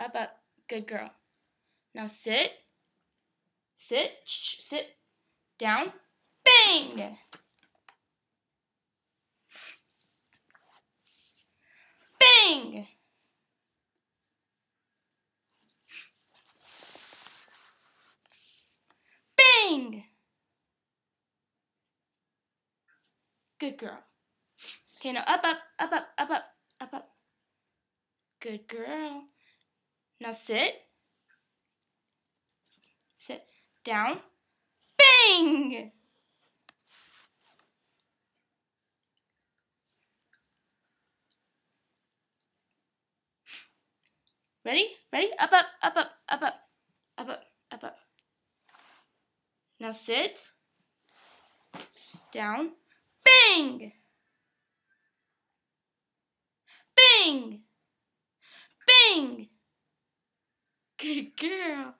up, up. Good girl. Now sit, sit, sit, down, bang! Bang! Bang! Good girl. Okay, now up, up, up, up, up, up, up, up. Good girl. Now sit, sit, down, bang! Ready? Ready? Up, up, up, up, up, up, up, up, up, up. Now sit, down, bang! Bang! Bang! Good girl.